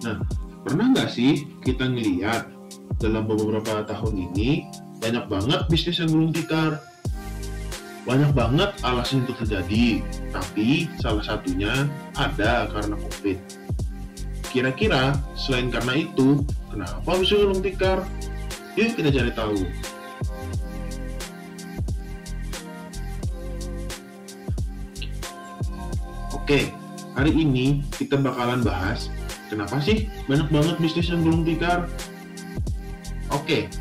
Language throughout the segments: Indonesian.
Nah, pernah nggak sih kita ngeliat dalam beberapa tahun ini banyak banget bisnis yang gulung tikar? Banyak banget alasan itu terjadi, tapi salah satunya ada karena COVID. Kira-kira selain karena itu, kenapa bisa gulung tikar? Yuk kita cari tahu. Oke, hari ini kita bakalan bahas kenapa sih banyak banget bisnis yang gulung tikar. Oke,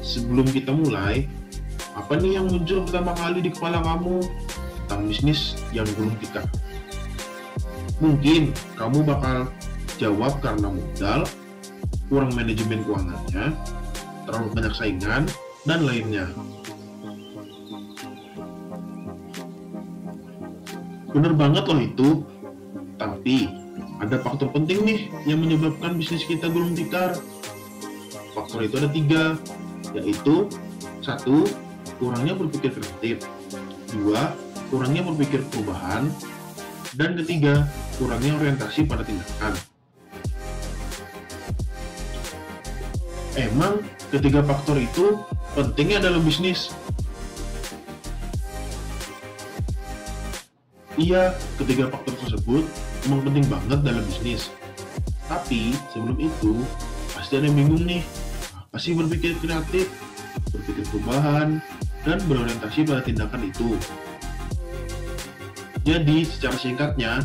sebelum kita mulai, apa nih yang muncul pertama kali di kepala kamu tentang bisnis yang gulung tikar? Mungkin kamu bakal jawab karena modal, kurang manajemen keuangannya, terlalu banyak saingan, dan lainnya. Bener banget loh itu, tapi ada faktor penting nih yang menyebabkan bisnis kita gulung tikar. Faktor itu ada 3, yaitu 1. Kurangnya berpikir kreatif, 2. Kurangnya berpikir perubahan, dan ketiga, kurangnya orientasi pada tindakan. Emang ketiga faktor itu pentingnya dalam bisnis? Iya, ketiga faktor tersebut emang penting banget dalam bisnis. Tapi sebelum itu, pasti ada yang bingung nih. Apa sih berpikir kreatif, berpikir perubahan, dan berorientasi pada tindakan itu? Jadi, secara singkatnya,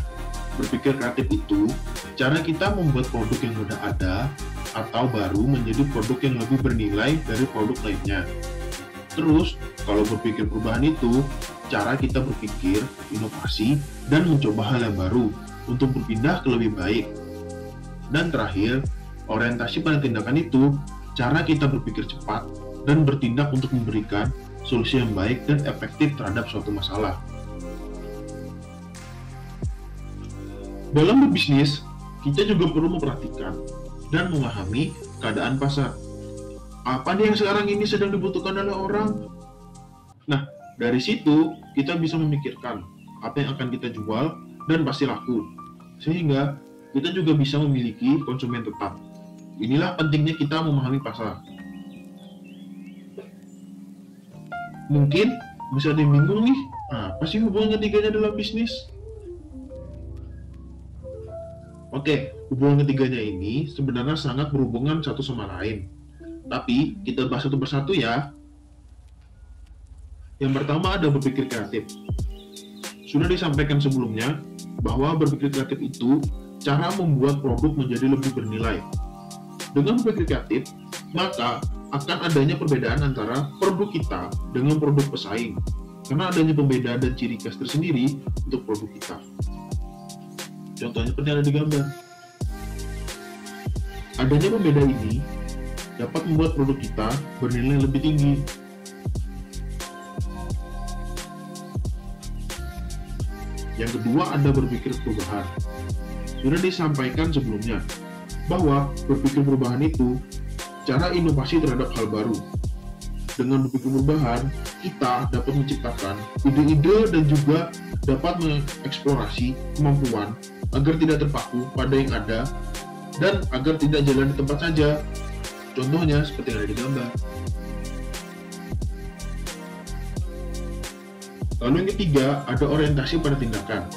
berpikir kreatif itu cara kita membuat produk yang sudah ada atau baru menjadi produk yang lebih bernilai dari produk lainnya. Terus, kalau berpikir perubahan itu cara kita berpikir, inovasi, dan mencoba hal yang baru untuk berpindah ke lebih baik. Dan terakhir, orientasi pada tindakan itu cara kita berpikir cepat dan bertindak untuk memberikan solusi yang baik dan efektif terhadap suatu masalah. Dalam berbisnis, kita juga perlu memperhatikan dan memahami keadaan pasar. Apa nih yang sekarang ini sedang dibutuhkan oleh orang? Nah, dari situ kita bisa memikirkan apa yang akan kita jual dan pasti laku. Sehingga kita juga bisa memiliki konsumen tetap. Inilah pentingnya kita memahami pasar. Mungkin bisa ada yang bingung nih, apa sih hubungan ketiganya dalam bisnis? Oke, hubungan ketiganya ini sebenarnya sangat berhubungan satu sama lain. Tapi kita bahas satu persatu ya. Yang pertama ada berpikir kreatif. Sudah disampaikan sebelumnya bahwa berpikir kreatif itu cara membuat produk menjadi lebih bernilai. Dengan berpikir kreatif, maka akan adanya perbedaan antara produk kita dengan produk pesaing. Karena adanya pembedaan dan ciri khas tersendiri untuk produk kita. Contohnya seperti yang ada di gambar. Adanya pembeda ini dapat membuat produk kita bernilai lebih tinggi. Yang kedua ada berpikir perubahan. Sudah disampaikan sebelumnya bahwa berpikir perubahan itu cara inovasi terhadap hal baru. Dengan berpikir perubahan, kita dapat menciptakan ide-ide dan juga dapat mengeksplorasi kemampuan agar tidak terpaku pada yang ada dan agar tidak jalan di tempat saja. Contohnya seperti yang ada di gambar. Lalu yang ketiga, ada orientasi pada tindakan.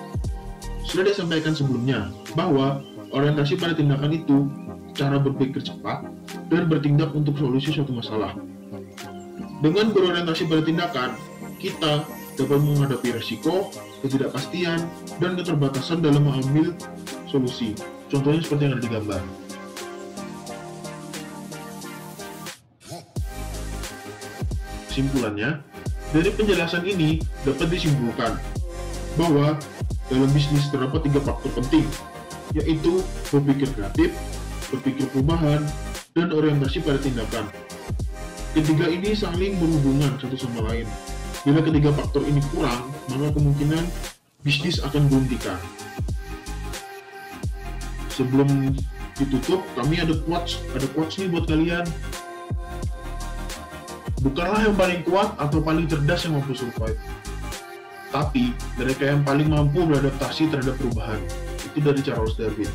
Sudah disampaikan sebelumnya bahwa orientasi pada tindakan itu cara berpikir cepat dan bertindak untuk solusi suatu masalah. Dengan berorientasi pada tindakan, kita dapat menghadapi resiko, ketidakpastian, dan keterbatasan dalam mengambil solusi. Contohnya seperti yang ada di gambar. Kesimpulannya, dari penjelasan ini dapat disimpulkan bahwa dalam bisnis terdapat 3 faktor penting, yaitu berpikir kreatif, berpikir perubahan, dan orientasi pada tindakan. Ketiga ini saling berhubungan satu sama lain. Bila ketiga faktor ini kurang, maka kemungkinan bisnis akan gulung tikar. Sebelum ditutup, kami ada quotes nih buat kalian. Bukanlah yang paling kuat atau paling cerdas yang mampu survive, tapi mereka yang paling mampu beradaptasi terhadap perubahan. Itu dari Charles Darwin.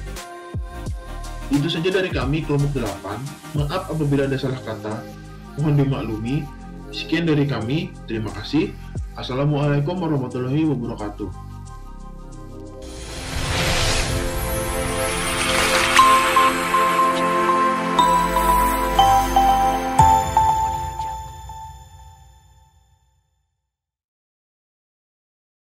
Itu saja dari kami kelompok 8. Maaf apabila ada salah kata. Mohon dimaklumi. Sekian dari kami. Terima kasih. Assalamualaikum warahmatullahi wabarakatuh.